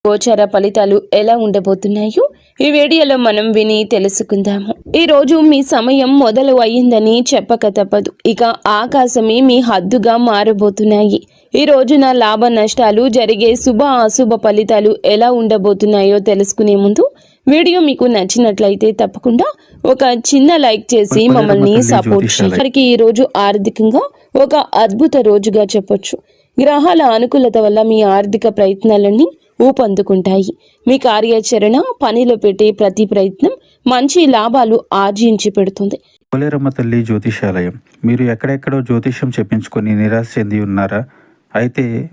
గోచార ఫలితాలు ఎలా ఉండబోతున్నాయో ఈ వీడియోలో మనం విని తెలుసుకుందాము. ఈ రోజు మీ సమయం మొదలు అయ్యిందని చెప్పక తప్పదు. ఇక ఆకాశమే మీ హద్దుగా మారబోతున్నాయి. ఈ రోజున లాభ నష్టాలు జరిగే శుభ అశుభ ఫలితాలు ఎలా ఉండబోతున్నాయో తెలుసుకునే ముందు వీడియో మీకు నచ్చినట్లయితే తప్పకుండా ఒక చిన్న లైక్ చేసి మమ్మల్ని సపోర్ట్ చేయండి. ఈ రోజు ఆర్థికంగా ఒక అద్భుత రోజుగా చెప్పొచ్చు. గ్రహాల అనుకూలత వల్ల మీ ఆర్థిక ప్రయత్నాలన్నీ ఊపందుకుంటాయి. మీ కార్యాచరణ, పనిలో పెట్టే ప్రతి ప్రయత్నం మంచి లాభాలు ఆర్జించి పెడుతుంది. పోలేరమ్మ తల్లి జ్యోతిషాలయం. మీరు ఎక్కడెక్కడో జ్యోతిష్యం చెప్పించుకొని నిరాశ చెంది ఉన్నారా? అయితే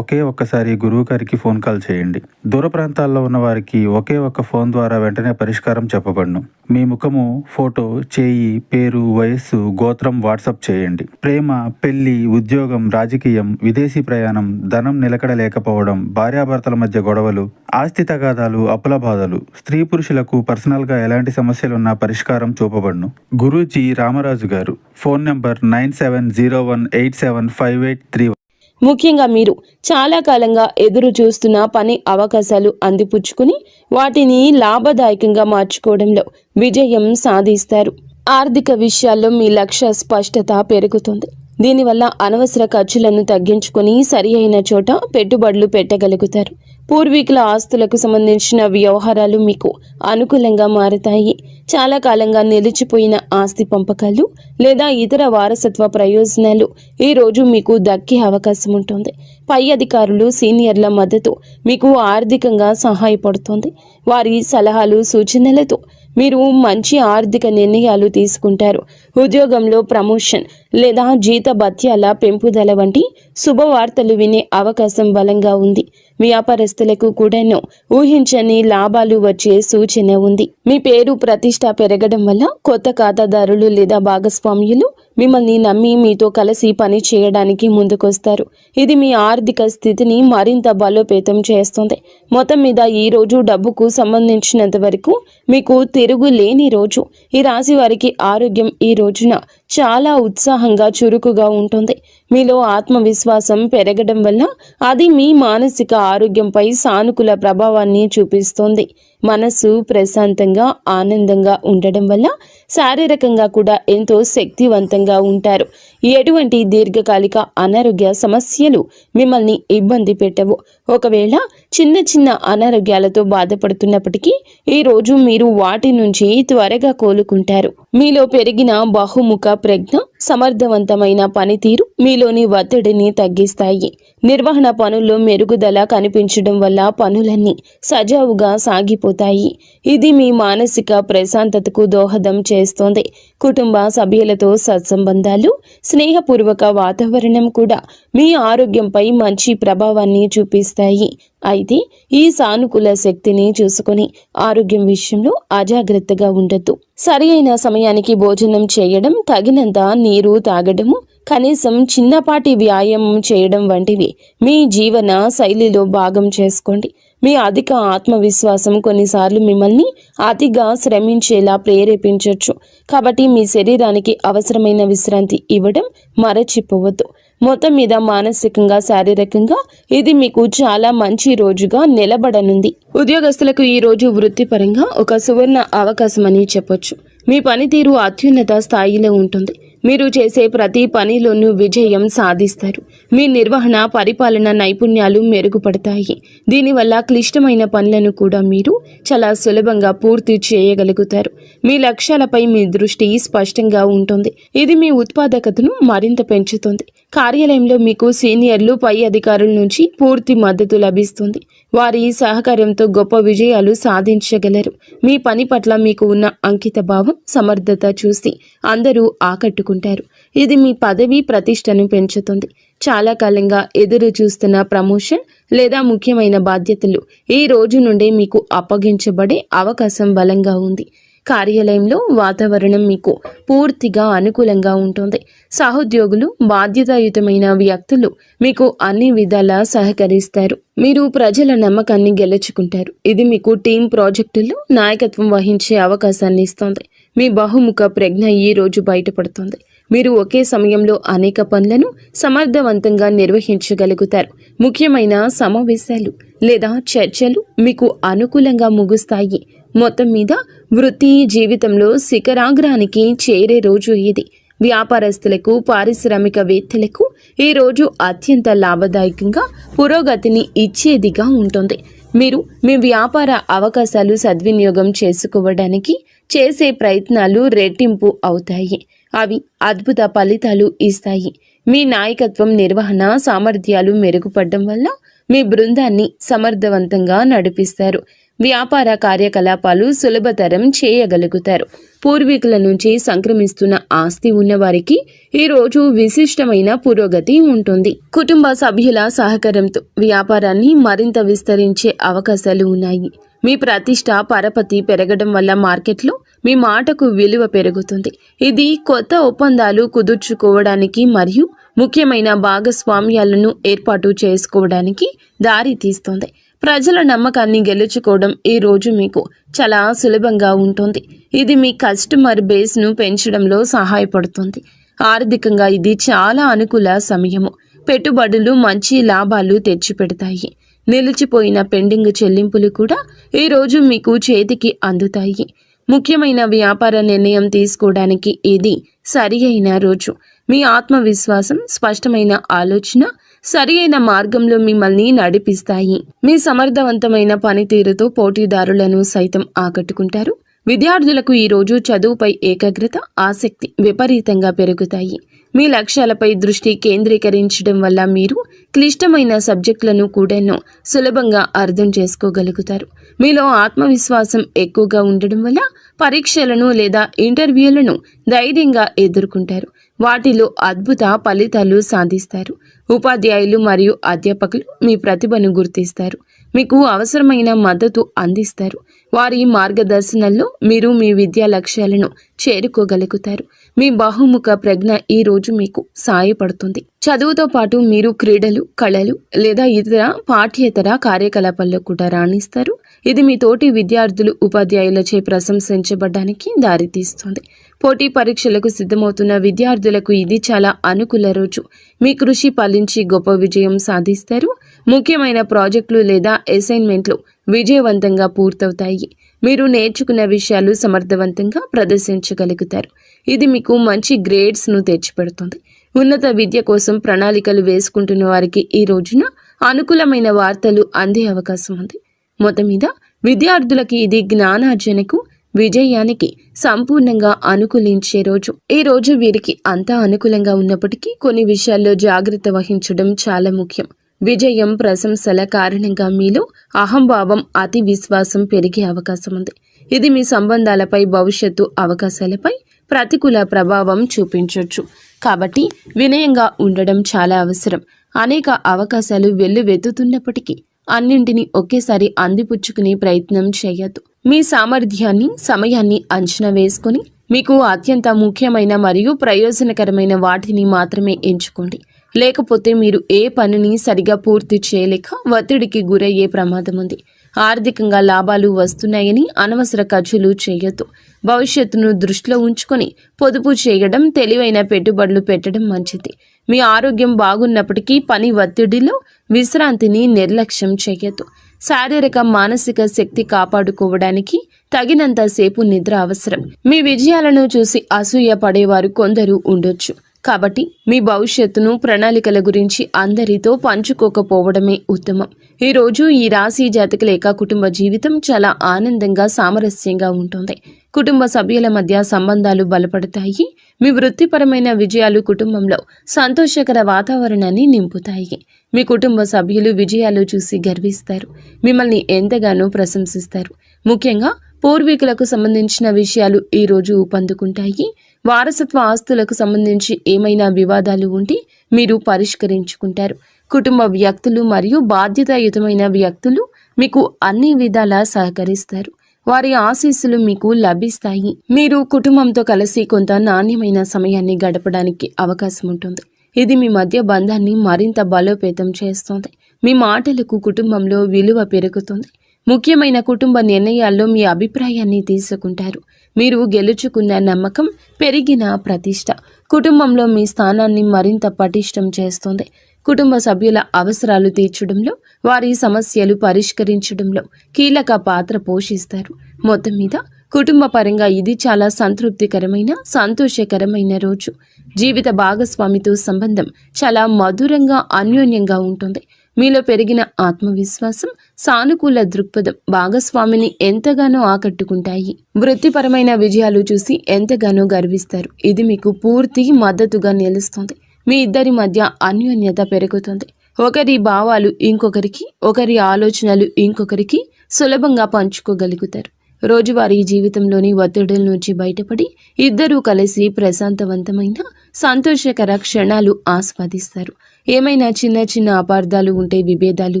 ఒక్కసారి గురువు గారికి ఫోన్ కాల్ చేయండి. దూర ప్రాంతాల్లో ఉన్న వారికి ఒకే ఒక్క ఫోన్ ద్వారా వెంటనే పరిష్కారం చెప్పబడును. మీ ముఖము, ఫోటో, చేయి, పేరు, వయస్సు, గోత్రం వాట్సాప్ చేయండి. ప్రేమ, పెళ్లి, ఉద్యోగం, రాజకీయం, విదేశీ ప్రయాణం, ధనం నిలకడ లేకపోవడం, భార్యాభర్తల మధ్య గొడవలు, ఆస్తి తగాదాలు, అప్పుల బాధలు, స్త్రీ పురుషులకు పర్సనల్ గా ఎలాంటి సమస్యలున్నా పరిష్కారం చూపబడును. గురూజీ రామరాజు గారు. Phone number 9701875831. ముఖ్యంగా మీరు చాలా కాలంగా ఎదురు చూస్తున్న పని అవకాశాలు అందిపుచ్చుకుని వాటిని లాభదాయకంగా మార్చుకోవడంలో విజయం సాధిస్తారు. ఆర్థిక విషయాల్లో మీ లక్ష్య స్పష్టత పెరుగుతుంది. దీనివల్ల అనవసర ఖర్చులను తగ్గించుకొని సరి అయిన చోట పెట్టుబడులు పెట్టగలుగుతారు. పూర్వీకుల ఆస్తులకు సంబంధించిన వ్యవహారాలు మీకు అనుకూలంగా మారతాయి. చాలా కాలంగా నిలిచిపోయిన ఆస్తి పంపకాలు లేదా ఇతర వారసత్వ ప్రయోజనాలు ఈ రోజు మీకు దక్కే అవకాశం ఉంటుంది. పై అధికారులు, సీనియర్ల మద్దతు మీకు ఆర్థికంగా సహాయపడుతుంది. వారి సలహాలు, సూచనలతో మీరు మంచి ఆర్థిక నిర్ణయాలు తీసుకుంటారు. ఉద్యోగంలో ప్రమోషన్ లేదా జీతభత్యాల పెంపుదల వంటి శుభవార్తలు వినే అవకాశం బలంగా ఉంది. వ్యాపారస్తులకు కూడాను ఊహించని లాభాలు వచ్చే సూచన ఉంది. మీ పేరు ప్రతిష్ట పెరగడం వల్ల కొత్త ఖాతాదారులు లేదా భాగస్వామ్యులు మిమ్మల్ని నమ్మి మీతో కలిసి పని చేయడానికి ముందుకొస్తారు. ఇది మీ ఆర్థిక స్థితిని మరింత బలోపేతం చేస్తుంది. మొత్తం మీద ఈ రోజు డబ్బుకు సంబంధించినంత వరకు మీకు తిరుగులేని రోజు. ఈ రాశి వారికి ఆరోగ్యం ఈ రోజున చాలా ఉత్సాహంగా, చురుకుగా ఉంటుంది. మీలో ఆత్మవిశ్వాసం పెరగడం వల్ల అది మీ మానసిక ఆరోగ్యంపై సానుకూల ప్రభావాన్ని చూపిస్తుంది. మనసు ప్రశాంతంగా, ఆనందంగా ఉండడం వల్ల శారీరకంగా కూడా ఎంతో శక్తివంతంగా ఉంటారు. ఎటువంటి దీర్ఘకాలిక అనారోగ్య సమస్యలు మిమ్మల్ని ఇబ్బంది పెట్టవు. ఒకవేళ చిన్న చిన్న అనారోగ్యాలతో బాధపడుతున్నప్పటికీ ఈ రోజు మీరు వాటి నుంచి త్వరగా కోలుకుంటారు. మీలో పెరిగిన బహుముఖ ప్రజ్ఞ, సమర్థవంతమైన పనితీరు మీలోని ఒత్తిడిని తగ్గిస్తాయి. నిర్వహణ పనుల్లో మెరుగుదల కనిపించడం వల్ల పనులన్నీ సజావుగా సాగిపోతాయి. ఇది మీ మానసిక ప్రశాంతతకు దోహదం చేస్తోంది. కుటుంబ సభ్యులతో సత్సంబంధాలు, స్నేహపూర్వక వాతావరణం కూడా మీ ఆరోగ్యంపై మంచి ప్రభావాన్ని చూపిస్తాయి. అయితే ఈ సానుకూల శక్తిని చూసుకొని ఆరోగ్యం విషయంలో అజాగ్రత్తగా ఉండొద్దు. సరి అయిన సమయానికి భోజనం చేయడం, తగినంత నీరు తాగడము, కనీసం చిన్నపాటి వ్యాయామం చేయడం వంటివి మీ జీవన శైలిలో భాగం చేసుకోండి. మీ అధిక ఆత్మవిశ్వాసం కొన్నిసార్లు మిమ్మల్ని అతిగా శ్రమించేలా ప్రేరేపించవచ్చు. కాబట్టి మీ శరీరానికి అవసరమైన విశ్రాంతి ఇవ్వడం మరచిపోవద్దు. మొత్తం మీద మానసికంగా, శారీరకంగా ఇది మీకు చాలా మంచి రోజుగా నిలబడనుంది. ఉద్యోగస్తులకు ఈ రోజు వృత్తిపరంగా ఒక సువర్ణ అవకాశం అని చెప్పొచ్చు. మీ పనితీరు అత్యున్నత స్థాయిలో ఉంటుంది. మీరు చేసే ప్రతి పనిలోనూ విజయం సాధిస్తారు. మీ నిర్వహణ, పరిపాలన నైపుణ్యాలు మెరుగుపడతాయి. దీనివల్ల క్లిష్టమైన పనులను కూడా మీరు చాలా సులభంగా పూర్తి చేయగలుగుతారు. మీ లక్ష్యాలపై మీ దృష్టి స్పష్టంగా ఉంటుంది. ఇది మీ ఉత్పాదకతను మరింత పెంచుతుంది. కార్యాలయంలో మీకు సీనియర్లు, పై అధికారుల నుంచి పూర్తి మద్దతు లభిస్తుంది. వారి సహకారంతో గొప్ప విజయాలు సాధించగలరు. మీ పని పట్ల మీకు ఉన్న అంకిత భావం, సమర్థత చూసి అందరూ ఆకట్టుకుంటారు. ఇది మీ పదవి ప్రతిష్టను పెంచుతుంది. చాలా కాలంగా ఎదురు చూస్తున్న ప్రమోషన్ లేదా ముఖ్యమైన బాధ్యతలు ఈ రోజు నుండే మీకు అప్పగించబడే అవకాశం బలంగా ఉంది. కార్యాలయంలో వాతావరణం మీకు పూర్తిగా అనుకూలంగా ఉంటుంది. సహోద్యోగులు, బాధ్యతాయుతమైన వ్యక్తులు మీకు అన్ని విధాలా సహకరిస్తారు. మీరు ప్రజల నమ్మకాన్ని గెలుచుకుంటారు. ఇది మీకు టీం ప్రాజెక్టుల్లో నాయకత్వం వహించే అవకాశాన్ని ఇస్తుంది. మీ బహుముఖ ప్రజ్ఞ ఈ రోజు బయటపడుతుంది. మీరు ఒకే సమయంలో అనేక పనులను సమర్థవంతంగా నిర్వహించగలుగుతారు. ముఖ్యమైన సమావేశాలు లేదా చర్చలు మీకు అనుకూలంగా ముగుస్తాయి. మొత్తం మీద వృత్తి జీవితంలో శిఖరాగ్రానికి చేరే రోజు ఇది. వ్యాపారస్తులకు, పారిశ్రామికవేత్తలకు ఈ రోజు అత్యంత లాభదాయకంగా పురోగతిని ఇచ్చేదిగా ఉంటుంది. మీరు మీ వ్యాపార అవకాశాలు సద్వినియోగం చేసుకోవడానికి చేసే ప్రయత్నాలు రెట్టింపు అవుతాయి. అవి అద్భుత ఫలితాలు ఇస్తాయి. మీ నాయకత్వం, నిర్వహణ సామర్థ్యాలు మెరుగుపడడం వల్ల మీ బృందాన్ని సమర్థవంతంగా నడిపిస్తారు. వ్యాపార కార్యకలాపాలు సులభతరం చేయగలుగుతారు. పూర్వీకుల నుంచి సంక్రమిస్తున్న ఆస్తి ఉన్నవారికి ఈ రోజు విశిష్టమైన పురోగతి ఉంటుంది. కుటుంబ సభ్యుల సహకారంతో వ్యాపారాన్ని మరింత విస్తరించే అవకాశాలు ఉన్నాయి. మీ ప్రతిష్ట, పరపతి పెరగడం వల్ల మార్కెట్లో మీ మాటకు విలువ పెరుగుతుంది. ఇది కొత్త ఒప్పందాలు కుదుర్చుకోవడానికి మరియు ముఖ్యమైన భాగస్వామ్యాలను ఏర్పాటు చేసుకోవడానికి దారి తీస్తుంది. ప్రజల నమ్మకాన్ని గెలుచుకోవడం ఈ రోజు మీకు చాలా సులభంగా ఉంటుంది. ఇది మీ కస్టమర్ బేస్ను పెంచడంలో సహాయపడుతుంది. ఆర్థికంగా ఇది చాలా అనుకూల సమయము. పెట్టుబడులు మంచి లాభాలు తెచ్చిపెడతాయి. నిలిచిపోయిన పెండింగ్ చెల్లింపులు కూడా ఈ రోజు మీకు చేతికి అందుతాయి. ముఖ్యమైన వ్యాపార నిర్ణయం తీసుకోవడానికి ఇది సరి అయిన రోజు. మీ ఆత్మవిశ్వాసం, స్పష్టమైన ఆలోచన సరి అయిన మార్గంలో మిమ్మల్ని నడిపిస్తాయి. మీ సమర్థవంతమైన పనితీరుతో పోటీదారులను సైతం ఆకట్టుకుంటారు. విద్యార్థులకు ఈ రోజు చదువుపై ఏకాగ్రత, ఆసక్తి విపరీతంగా పెరుగుతాయి. మీ లక్ష్యాలపై దృష్టి కేంద్రీకరించడం వల్ల మీరు క్లిష్టమైన సబ్జెక్టులను కూడా సులభంగా అర్థం చేసుకోగలుగుతారు. మీలో ఆత్మవిశ్వాసం ఎక్కువగా ఉండడం వల్ల పరీక్షలను లేదా ఇంటర్వ్యూలను ధైర్యంగా ఎదుర్కొంటారు. వాటిలో అద్భుత ఫలితాలు సాధిస్తారు. ఉపాధ్యాయులు మరియు అధ్యాపకులు మీ ప్రతిభను గుర్తిస్తారు. మీకు అవసరమైన మద్దతు అందిస్తారు. వారి మార్గదర్శనంలో మీరు మీ విద్యా లక్ష్యాలను చేరుకోగలుగుతారు. మీ బహుముఖ ప్రజ్ఞ ఈ రోజు మీకు సహాయపడుతుంది. చదువుతో పాటు మీరు క్రీడలు, కళలు లేదా ఇతర పాఠ్యేతర కార్యకలాపాల్లో కూడా రాణిస్తారు. ఇది మీ తోటి విద్యార్థులు, ఉపాధ్యాయులచే ప్రశంసించబడడానికి దారితీస్తుంది. పోటీ పరీక్షలకు సిద్ధమవుతున్న విద్యార్థులకు ఇది చాలా అనుకూల రోజు. మీ కృషి ఫలించి గొప్ప విజయం సాధిస్తారు. ముఖ్యమైన ప్రాజెక్టులు లేదా అసైన్మెంట్లు విజయవంతంగా పూర్తవుతాయి. మీరు నేర్చుకున్న విషయాలు సమర్థవంతంగా ప్రదర్శించగలుగుతారు. ఇది మీకు మంచి గ్రేడ్స్ను తెచ్చిపెడుతుంది. ఉన్నత విద్య కోసం ప్రణాళికలు వేసుకుంటున్న వారికి ఈ రోజున అనుకూలమైన వార్తలు అందే అవకాశం ఉంది. మొత్తం మీద విద్యార్థులకి ఇది జ్ఞానార్జనకు, విజయానికి సంపూర్ణంగా అనుకూలించే రోజు. ఈ రోజు వీరికి అంతా అనుకూలంగా ఉన్నప్పటికీ కొన్ని విషయాల్లో జాగ్రత్త వహించడం చాలా ముఖ్యం. విజయం, ప్రశంసల కారణంగా మీలో అహంభావం, అతి విశ్వాసం పెరిగే అవకాశం ఉంది. ఇది మీ సంబంధాలపై, భవిష్యత్తు అవకాశాలపై ప్రతికూల ప్రభావం చూపించవచ్చు. కాబట్టి వినయంగా ఉండడం చాలా అవసరం. అనేక అవకాశాలు వెల్లువెత్తుతున్నప్పటికీ అన్నింటినీ ఒకేసారి అందిపుచ్చుకునే ప్రయత్నం చేయొద్దు. మీ సామర్థ్యాన్ని, సమయాన్ని అంచనా వేసుకొని మీకు అత్యంత ముఖ్యమైన మరియు ప్రయోజనకరమైన వాటిని మాత్రమే ఎంచుకోండి. లేకపోతే మీరు ఏ పనిని సరిగా పూర్తి చేయలేక ఒత్తిడికి గురయ్యే ప్రమాదం ఉంది. ఆర్థికంగా లాభాలు వస్తున్నాయని అనవసర ఖర్చులు చేయొద్దు. భవిష్యత్తును దృష్టిలో ఉంచుకొని పొదుపు చేయడం, తెలివైన పెట్టుబడులు పెట్టడం మంచిది. మీ ఆరోగ్యం బాగున్నప్పటికీ పని ఒత్తిడిలో విశ్రాంతిని నిర్లక్ష్యం చేయొద్దు. శారీరక, మానసిక శక్తి కాపాడుకోవడానికి తగినంత సేపు నిద్ర అవసరం. మీ విజయాలను చూసి అసూయ పడేవారు కొందరు ఉండొచ్చు. కాబట్టి మీ భవిష్యత్తును, ప్రణాళికల గురించి అందరితో పంచుకోకపోవడమే ఉత్తమం. ఈరోజు ఈ రాశి జాతకుల యొక్క కుటుంబ జీవితం చాలా ఆనందంగా, సామరస్యంగా ఉంటుంది. కుటుంబ సభ్యుల మధ్య సంబంధాలు బలపడతాయి. మీ వృత్తిపరమైన విజయాలు కుటుంబంలో సంతోషకర వాతావరణాన్ని నింపుతాయి. మీ కుటుంబ సభ్యులు విజయాలు చూసి గర్విస్తారు. మిమ్మల్ని ఎంతగానో ప్రశంసిస్తారు. ముఖ్యంగా పూర్వీకులకు సంబంధించిన విషయాలు ఈరోజు ఊపందుకుంటాయి. వారసత్వ ఆస్తులకు సంబంధించి ఏమైనా వివాదాలు ఉంటే మీరు పరిష్కరించుకుంటారు. కుటుంబ వ్యక్తులు మరియు బాధ్యతాయుతమైన వ్యక్తులు మీకు అన్ని విధాలా సహకరిస్తారు. వారి ఆశీస్సులు మీకు లభిస్తాయి. మీరు కుటుంబంతో కలిసి కొంత నాణ్యమైన సమయాన్ని గడపడానికి అవకాశం ఉంటుంది. ఇది మీ మధ్య బంధాన్ని మరింత బలోపేతం చేస్తుంది. మీ మాటలకు కుటుంబంలో విలువ పెరుగుతుంది. ముఖ్యమైన కుటుంబ నిర్ణయాల్లో మీ అభిప్రాయాన్ని తీసుకుంటారు. మీరు గెలుచుకున్న నమ్మకం, పెరిగిన ప్రతిష్ట కుటుంబంలో మీ స్థానాన్ని మరింత పటిష్టం చేస్తుంది. కుటుంబ సభ్యుల అవసరాలు తీర్చడంలో, వారి సమస్యలు పరిష్కరించడంలో కీలక పాత్ర పోషిస్తారు. మొత్తం మీద కుటుంబ పరంగా ఇది చాలా సంతృప్తికరమైన, సంతోషకరమైన రోజు. జీవిత భాగస్వామితో సంబంధం చాలా మధురంగా, అన్యోన్యంగా ఉంటుంది. మీలో పెరిగిన ఆత్మవిశ్వాసం, సానుకూల దృక్పథం భాగస్వామిని ఎంతగానో ఆకట్టుకుంటాయి. వృత్తిపరమైన విజయాలు చూసి ఎంతగానో గర్విస్తారు. ఇది మీకు పూర్తి మద్దతుగా నిలుస్తుంది. మీ ఇద్దరి మధ్య అన్యోన్యత పెరుగుతుంది. ఒకరి భావాలు ఇంకొకరికి, ఒకరి ఆలోచనలు ఇంకొకరికి సులభంగా పంచుకోగలుగుతారు. రోజువారీ జీవితంలోని ఒత్తిడుల నుంచి బయటపడి ఇద్దరూ కలిసి ప్రశాంతవంతమైన, సంతోషకర క్షణాలు ఆస్వాదిస్తారు. ఏమైనా చిన్న చిన్న అపార్థాలు ఉంటే, విభేదాలు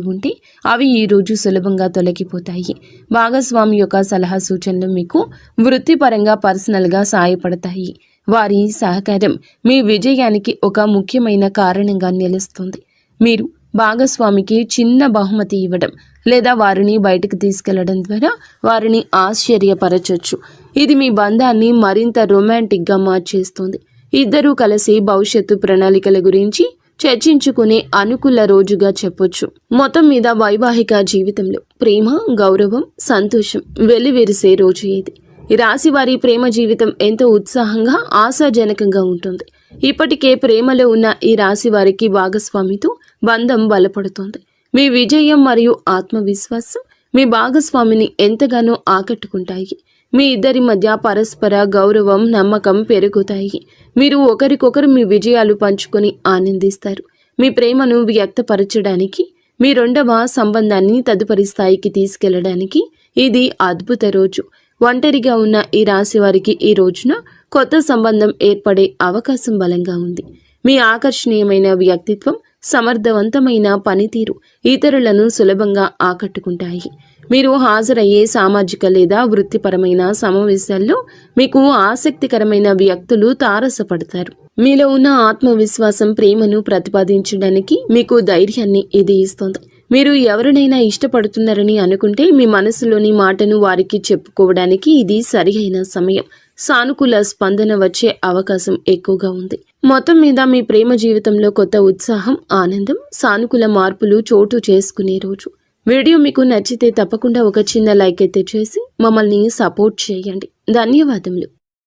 ఉంటే అవి ఈ రోజు సులభంగా తొలగిపోతాయి. భాగస్వామి యొక్క సలహా సూచనలు మీకు వృత్తిపరంగా, పర్సనల్గా సాయపడతాయి. వారి సహకారం మీ విజయానికి ఒక ముఖ్యమైన కారణంగా నిలుస్తుంది. మీరు భాగస్వామికి చిన్న బహుమతి ఇవ్వడం లేదా వారిని బయటకు తీసుకెళ్లడం ద్వారా వారిని ఆశ్చర్యపరచొచ్చు. ఇది మీ బంధాన్ని మరింత రొమాంటిక్గా మార్చేస్తుంది. ఇద్దరూ కలిసి భవిష్యత్తు ప్రణాళికల గురించి చర్చించుకునే అనుకూల రోజుగా చెప్పొచ్చు. మొత్తం మీద వైవాహిక జీవితంలో ప్రేమ, గౌరవం, సంతోషం వెల్లివిరిసే రోజు ఇది. ఈ రాశి వారి ప్రేమ జీవితం ఎంతో ఉత్సాహంగా, ఆశాజనకంగా ఉంటుంది. ఇప్పటికే ప్రేమలో ఉన్న ఈ రాశి వారికి భాగస్వామితో బంధం బలపడుతోంది. మీ విజయం మరియు ఆత్మవిశ్వాసం మీ భాగస్వామిని ఎంతగానో ఆకట్టుకుంటాయి. మీ ఇద్దరి మధ్య పరస్పర గౌరవం, నమ్మకం పెరుగుతాయి. మీరు ఒకరికొకరు మీ విజయాలు పంచుకొని ఆనందిస్తారు. మీ ప్రేమను వ్యక్తపరచడానికి, మీ రెండవ సంబంధాన్ని తదుపరి స్థాయికి తీసుకెళ్లడానికి ఇది అద్భుత రోజు. ఒంటరిగా ఉన్న ఈ రాశి వారికి ఈ రోజున కొత్త సంబంధం ఏర్పడే అవకాశం బలంగా ఉంది. మీ ఆకర్షణీయమైన వ్యక్తిత్వం, సమర్థవంతమైన పనితీరు ఇతరులను సులభంగా ఆకట్టుకుంటాయి. మీరు హాజరయ్యే సామాజిక లేదా వృత్తిపరమైన సమావేశాల్లో మీకు ఆసక్తికరమైన వ్యక్తులు తారసపడతారు. మీలో ఉన్న ఆత్మవిశ్వాసం, ప్రేమను ప్రతిపాదించడానికి మీకు ధైర్యాన్ని ఇది ఇస్తుంది. మీరు ఎవరినైనా ఇష్టపడుతున్నారని అనుకుంటే మీ మనసులోని మాటను వారికి చెప్పుకోవడానికి ఇది సరియైన సమయం. సానుకూల స్పందన వచ్చే అవకాశం ఎక్కువగా ఉంది. మొత్తం మీద మీ ప్రేమ జీవితంలో కొత్త ఉత్సాహం, ఆనందం, సానుకూల మార్పులు చోటు చేసుకునే రోజు. వీడియో మీకు నచ్చితే తప్పకుండా ఒక చిన్న లైక్ అయితే చేసి మమ్మల్ని సపోర్ట్ చేయండి. ధన్యవాదములు.